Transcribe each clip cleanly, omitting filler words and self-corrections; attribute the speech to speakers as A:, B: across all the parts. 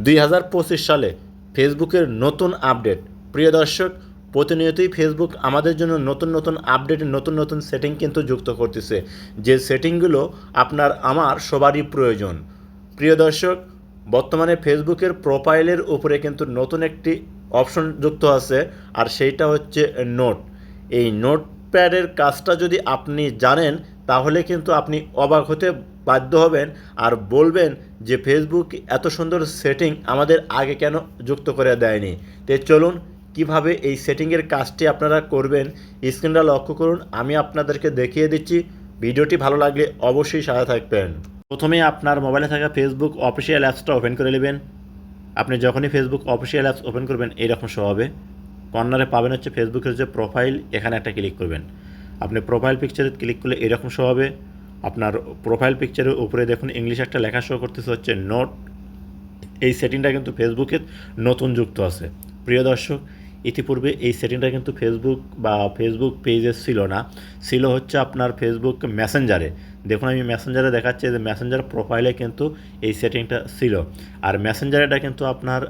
A: 2025 সালে ফেসবুকের নতুন আপডেট। প্রিয় দর্শক, প্রতিনিয়তই ফেসবুক আমাদের জন্য নতুন নতুন আপডেট, নতুন নতুন সেটিং কিন্তু যুক্ত করতেছে, যে সেটিংগুলো আপনার আমার সবারই প্রয়োজন। প্রিয় দর্শক, বর্তমানে ফেসবুকের প্রোফাইলের উপরে কিন্তু নতুন একটি অপশন যুক্ত আছে, আর সেইটা হচ্ছে নোট। এই নোটপ্যাডের কাজটা যদি আপনি জানেন, তাহলে কিন্তু আপনি অবাক হতে বাধ্য হবেন আর বলবেন যে ফেসবুক এত সুন্দর সেটিং আমাদের আগে কেন যুক্ত করে দেয়নি। তো চলুন কিভাবে এই সেটিংয়ের কাজটি আপনারা করবেন, স্ক্রিনটা লক্ষ্য করুন, আমি আপনাদেরকে দেখিয়ে দিচ্ছি। ভিডিওটি ভালো লাগলে অবশ্যই সাথে থাকবেন। প্রথমে আপনার মোবাইলে থাকা ফেসবুক অফিসিয়াল অ্যাপসটা ওপেন করে নেবেন। আপনি যখনই ফেসবুক অফিসিয়াল অ্যাপস ওপেন করবেন এইরকম শো হবে। কর্নারে পাবেন হচ্ছে ফেসবুকের যে প্রোফাইল, এখানে একটা ক্লিক করবেন। আপনি প্রোফাইল পিকচারে ক্লিক করলে এরকম শো হবে। আপনার প্রোফাইল পিকচারের উপরে দেখুন ইংলিশ একটা লেখা শো করতেছে হচ্ছে নোট। এই সেটিংটা কিন্তু ফেসবুকের নতুন যুক্ত আছে। প্রিয় দর্শক, ইতিপূর্বে এই সেটিংটা কিন্তু ফেসবুক বা ফেসবুক পেজে ছিল না, ছিল হচ্ছে আপনার ফেসবুক মেসেঞ্জারে। দেখুন আমি মেসেঞ্জারে দেখাচ্ছি যে মেসেঞ্জার প্রোফাইলে কিন্তু এই সেটিংটা ছিল। আর মেসেঞ্জারেটা কিন্তু আপনার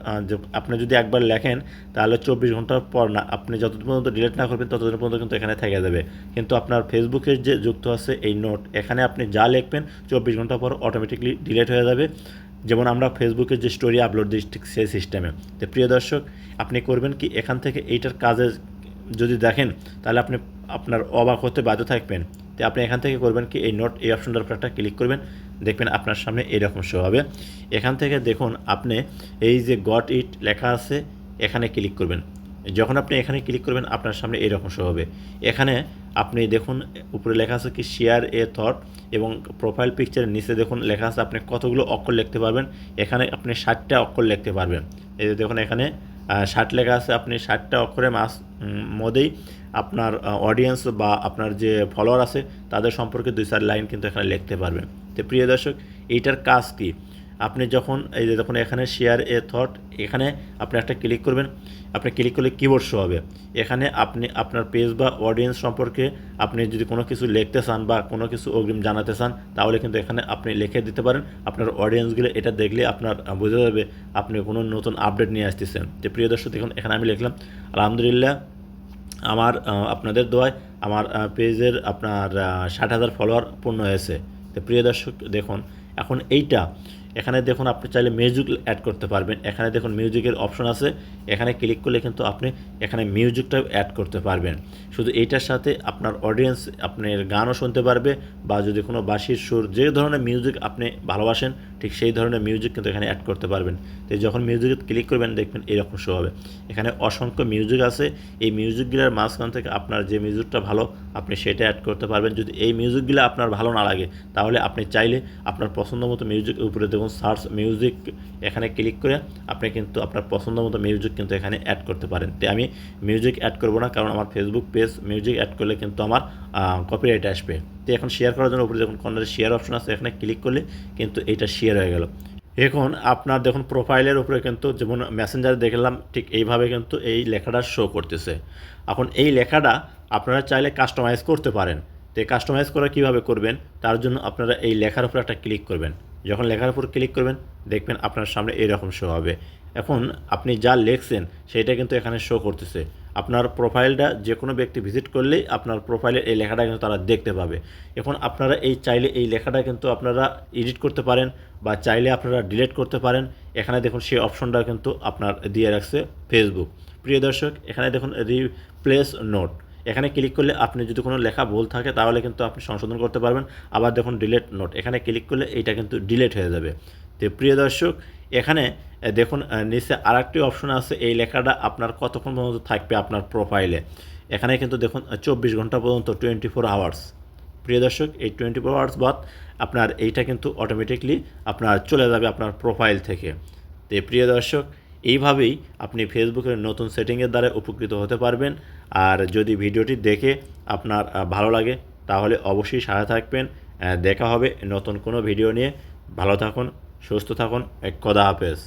A: আপনি যদি একবার লেখেন তাহলে 24 ঘন্টার পর না, আপনি যতদিন পর্যন্ত ডিলিট না করবেন ততদিন পর্যন্ত কিন্তু এখানে থেকে যাবে। কিন্তু আপনার ফেসবুকের যে যুক্ত আছে এই নোট, এখানে আপনি যা লিখবেন 24 ঘন্টা পর অটোমেটিকলি ডিলিট হয়ে যাবে। যেমন আমরা ফেসবুকের যে স্টোরি আপলোড দিই ঠিক সেই সিস্টেমে। তো প্রিয় দর্শক, আপনি করবেন কি, এখান থেকে এইটার কাজে যদি দেখেন তাহলে আপনি আপনার অবাক হতে বাধ্য থাকবেন। তো আপনি এখান থেকে করবেন কি, এই নোট এই অপশনটার উপর একটা ক্লিক করবেন, দেখবেন আপনার সামনে এইরকম শো হবে। এখান থেকে দেখুন আপনি এই যে গট ইট লেখা আছে এখানে ক্লিক করবেন। যখন আপনি এখানে ক্লিক করবেন আপনার সামনে এইরকম শো হবে। এখানে আপনি দেখুন উপরে লেখা আছে কি শেয়ার এ থট, এবং প্রোফাইল পিকচারের নিচে দেখুন লেখা আছে আপনি কতগুলো অক্ষর লিখতে পারবেন। এখানে আপনি 60টা অক্ষর লিখতে পারবেন। এই যে দেখুন এখানে 60 লেখা আছে, আপনি 60টা অক্ষরের মধ্যেই আপনার অডিয়েন্স বা আপনার যে ফলোয়ার আছে তাদের সম্পর্কে 2-4 লাইন কিন্তু এখানে লিখতে পারবেন। তো প্রিয় দর্শক, এইটার কাজ কি, আপনি যখন এই যে দেখুন এখানে শেয়ার এ থট, এখানে আপনি একটা ক্লিক করবেন। আপনি ক্লিক করলে কিবোর্ড শো হবে। এখানে আপনি আপনার পেজ বা অডিয়েন্স সম্পর্কে আপনি যদি কোনো কিছু লিখতে চান বা কোনো কিছু অগ্রিম জানাতে চান, তাহলে কিন্তু এখানে আপনি লিখে দিতে পারেন। আপনার অডিয়েন্সগুলো এটা দেখলে আপনার বোঝা যাবে আপনি কোনো নতুন আপডেট নিয়ে আসতেছেন। তো প্রিয় দর্শক দেখুন এখানে আমি লিখলাম আলহামদুলিল্লাহ, আমার আপনাদের দোয়ায় আমার পেজের আপনার 60,000 ফলোয়ার পূর্ণ হয়েছে। তো প্রিয় দর্শক দেখুন এখন এইটা, এখানে দেখুন আপনি চাইলে মিউজিক অ্যাড করতে পারবেন। এখানে দেখুন মিউজিকের অপশন আছে, এখানে ক্লিক করলে কিন্তু আপনি এখানে মিউজিকটাও অ্যাড করতে পারবেন। শুধু এইটার সাথে আপনার অডিয়েন্স আপনার গানও শুনতে পারবে, বা যদি কোনো বাঁশির সুর, যে ধরনের মিউজিক আপনি ভালোবাসেন ঠিক সেই ধরনের মিউজিক কিন্তু এখানে অ্যাড করতে পারবেন। তো যখন মিউজিকে ক্লিক করবেন দেখবেন এরকম শো হবে। এখানে অসংখ্য মিউজিক আছে, এই মিউজিকগুলোর মাঝখান থেকে আপনার যে মিউজিকটা ভালো আপনি সেটা অ্যাড করতে পারবেন। যদি এই মিউজিকগুলো আপনার ভালো না লাগে তাহলে আপনি চাইলে আপনার পছন্দ মতো মিউজিক উপরে দেখুন সার্চ মিউজিক, এখানে ক্লিক করে আপনি কিন্তু আপনার পছন্দ মতো মিউজিক কিন্তু এখানে অ্যাড করতে পারেন। তো আমি মিউজিক অ্যাড করব না, কারণ আমার ফেসবুক পেজ মিউজিক অ্যাড করলে কিন্তু আমার কপিরাইট আসবে। তো এখন শেয়ার করার জন্য উপরে দেখুন কর্নারে শেয়ার অপশন আছে, এখানে ক্লিক করলে কিন্তু এইটা শেয়ার হয়ে গেল। এখন আপনার দেখুন প্রোফাইলের উপরে কিন্তু যেমন মেসেঞ্জারে দেখলাম ঠিক এইভাবে কিন্তু এই লেখাটা শো করতেছে। এখন এই লেখাটা আপনারা চাইলে কাস্টমাইজ করতে পারেন। তো এই কাস্টমাইজ করা কীভাবে করবেন, তার জন্য আপনারা এই লেখার উপর একটা ক্লিক করবেন। যখন লেখার উপর ক্লিক করবেন দেখবেন আপনার সামনে এরকম শো হবে। এখন আপনি যা লিখছেন সেটা কিন্তু এখানে শো করতেছে। আপনার প্রোফাইলটা যে কোনো ব্যক্তি ভিজিট করলেই আপনার প্রোফাইলের এই লেখাটা কিন্তু তারা দেখতে পাবে। এখন আপনারা এই চাইলে এই লেখাটা কিন্তু আপনারা এডিট করতে পারেন বা চাইলে আপনারা ডিলিট করতে পারেন। এখানে দেখুন সেই অপশনটা কিন্তু আপনার দিয়ে রাখছে ফেসবুক। প্রিয় দর্শক, এখানে দেখুন রিপ্লেস নোট, এখানে ক্লিক করলে আপনি যদি কোনো লেখা ভুল থাকে তাহলে কিন্তু আপনি সংশোধন করতে পারবেন। আবার দেখুন ডিলিট নোট, এখানে ক্লিক করলে এইটা কিন্তু ডিলিট হয়ে যাবে। তো প্রিয় দর্শক, এখানে দেখুন নিচে আরেকটি অপশন আছে, এই লেখাটা আপনার কতক্ষণ পর্যন্ত থাকবে আপনার প্রোফাইলে। এখানে কিন্তু দেখুন 24 ঘন্টা পর্যন্ত 24 আওয়ার্স। প্রিয় দর্শক, এই 24 আওয়ার্স বাদ আপনার এইটা কিন্তু অটোমেটিকলি আপনার চলে যাবে আপনার প্রোফাইল থেকে। তো প্রিয় দর্শক, এইভাবেই আপনি ফেসবুকের নতুন সেটিংয়ের দ্বারা উপকৃত হতে পারবেন। আর যদি ভিডিওটি দেখে আপনার ভালো লাগে তাহলে অবশ্যই সাথে থাকবেন। দেখা হবে নতুন কোনো ভিডিও নিয়ে। ভালো থাকুন, সুস্থ থাকুন, খোদা হাফেজ।